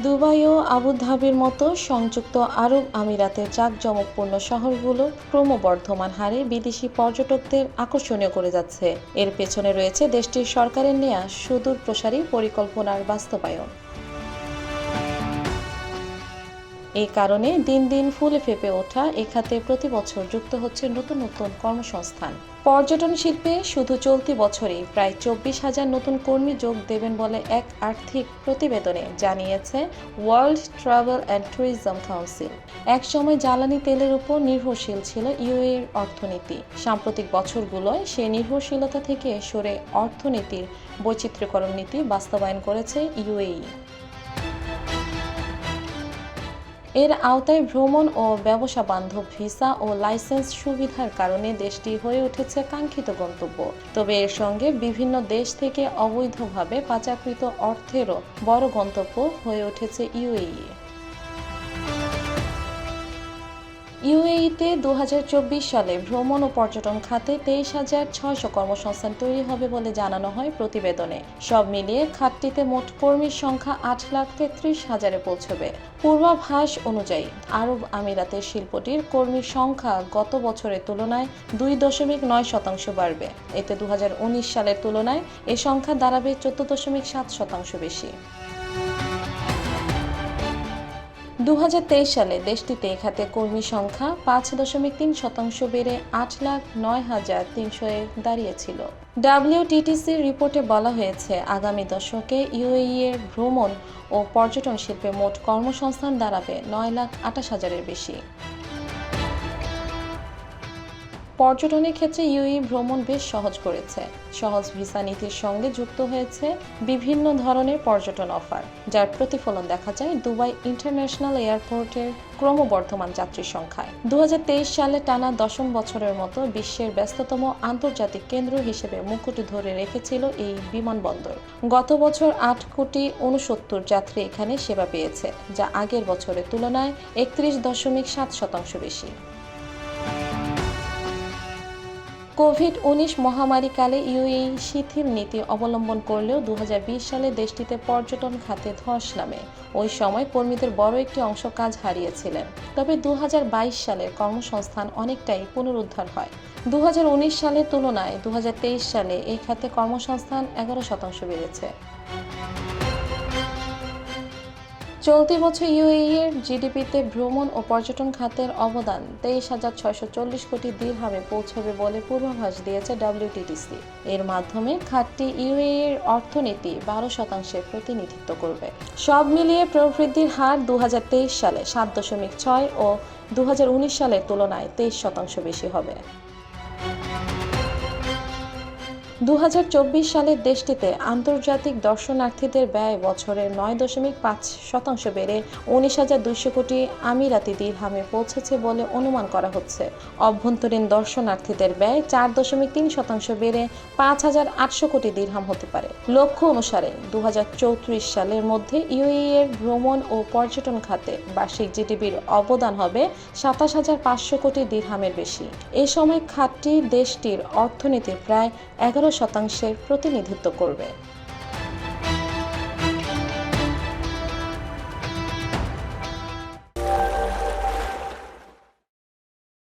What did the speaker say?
Dubai ও আবুধাবির মতো সংযুক্ত আরব আমিরাতের জাঁকজমকপূর্ণ শহরগুলো ক্রমবর্ধমান হারে বিদেশি পর্যটকদের আকর্ষণীয় করে যাচ্ছে। এর পেছনে রয়েছে দেশটির সরকারের নেয়া সুদূরপ্রসারী পরিকল্পনার বাস্তবায়ন। এই কারণে দিন দিন ফুলে ফেঁপে ওঠা এ খাতে প্রতি বছর যুক্ত হচ্ছে নতুন নতুন কর্মসংস্থান। পর্যটন শিল্পে শুধু চলতি বছরেই প্রায় 24,000 নতুন কর্মী যোগ দেবেন বলে এক আর্থিক প্রতিবেদনে জানিয়েছে world travel and tourism council. একসময় জ্বালানি তেলের উপর নির্ভরশীল ছিল ইউএইর অর্থনীতি। সাম্প্রতিক বছরগুলোয় সেই নির্ভরশীলতা থেকে সরে অর্থনীতির বৈচিত্র্যকরণ নীতি বাস্তবায়ন করেছে ইউএই। এর আওতায় ভ্রমণ ও ব্যবসা বান্ধব ভিসা ও লাইসেন্স সুবিধার কারণে দেশটি হয়ে উঠেছে কাঙ্ক্ষিত গন্তব্য। তবে এর সঙ্গে বিভিন্ন দেশ থেকে অবৈধভাবে পাচারকৃত অর্থেরও বড় গন্তব্য হয়ে উঠেছে ইউএই। ইউএইতে 2024 সালে ভ্রমণ ও পর্যটন খাতে 23,600 কর্মসংস্থান তৈরি হবে বলে জানানো হয় প্রতিবেদনে। সব মিলিয়ে খাতটিতে মোট কর্মীর সংখ্যা 8,33,000-এ পৌঁছবে। পূর্বাভাস অনুযায়ী আরব আমিরাতের শিল্পটির কর্মীর সংখ্যা গত বছরের তুলনায় 2.9% বাড়বে। এতে 2019 সালের তুলনায় এ সংখ্যা দাঁড়াবে 14.7% বেশি। 2023 সালে দেশটিতে এ খাতে কর্মী সংখ্যা 5.3% বেড়ে 8,09,300-এ দাঁড়িয়েছিল। WTTC রিপোর্টে বলা হয়েছে, আগামী দশকে ইউএই এর ভ্রমণ ও পর্যটন শিল্পে মোট কর্মসংস্থান দাঁড়াবে 9,28,000-এর বেশি। পর্যটনের ক্ষেত্রে ইউএই ভ্রমণ বেশ সহজ করেছে। সহজ ভিসা নীতির সঙ্গে যুক্ত হয়েছে বিভিন্ন ধরনের পর্যটন অফার, যার প্রতিফলন দেখা যায় দুবাই ইন্টারন্যাশনাল এয়ারপোর্টের ক্রমবর্ধমান যাত্রীর সংখ্যায়। 2023 সালে টানা 10 বছরের মতো বিশ্বের ব্যস্ততম আন্তর্জাতিক কেন্দ্র হিসেবে মুকুট ধরে রেখেছিল এই বিমানবন্দর। গত বছর 8,69,00,000 যাত্রী এখানে সেবা পেয়েছে, যা আগের বছরের তুলনায় 31.7% বেশি। কোভিড-19 মহামারীকালে ইউএই শিথিল নীতি অবলম্বন করলেও 2020 সালে দেশটিতে পর্যটন খাতে ধস নামে। ওই সময় কর্মীদের বড় একটি অংশ কাজ হারিয়েছিলেন। তবে 2022 সালের কর্মসংস্থান অনেকটাই পুনরুদ্ধার হয়। 2019 সালের তুলনায় 2023 সালে এই খাতে কর্মসংস্থান 11% বেড়েছে। চলতি বছর ইউএই এর জিডিপিতে ভ্রমণ ও পর্যটন খাতের অবদান 23,640 কোটি দিরহামে পৌঁছবে বলে পূর্বাভাস দিয়েছে WTTC। এর মাধ্যমে খাতটি ইউএই এর অর্থনীতি 12%-এর প্রতিনিধিত্ব করবে। সব মিলিয়ে প্রবৃদ্ধির হার 2023 সালে 7.6 ও 2019 সালের তুলনায় 23% বেশি হবে। 2024 সালে দেশটিতে আন্তর্জাতিক দর্শনার্থীদের ব্যয় বছরে 9.5% বেড়ে 19,200 কোটি আমিরাতি দিরহামে পৌঁছেছে বলে অনুমান করা হচ্ছে। অভ্যন্তরীণ দর্শনার্থীদের ব্যয় 4.3% বেড়ে 5,800 কোটি দিরহাম হতে পারে। লক্ষ্য অনুসারে 2034 সালের মধ্যে ইউএই এর ভ্রমণ ও পর্যটন খাতে বার্ষিক জিডিপির অবদান হবে 27,500 কোটি দিরহামের বেশি। এ সময় খাতটি দেশটির অর্থনীতির প্রায় 11%-এর প্রতিনিধিত্ব করবে।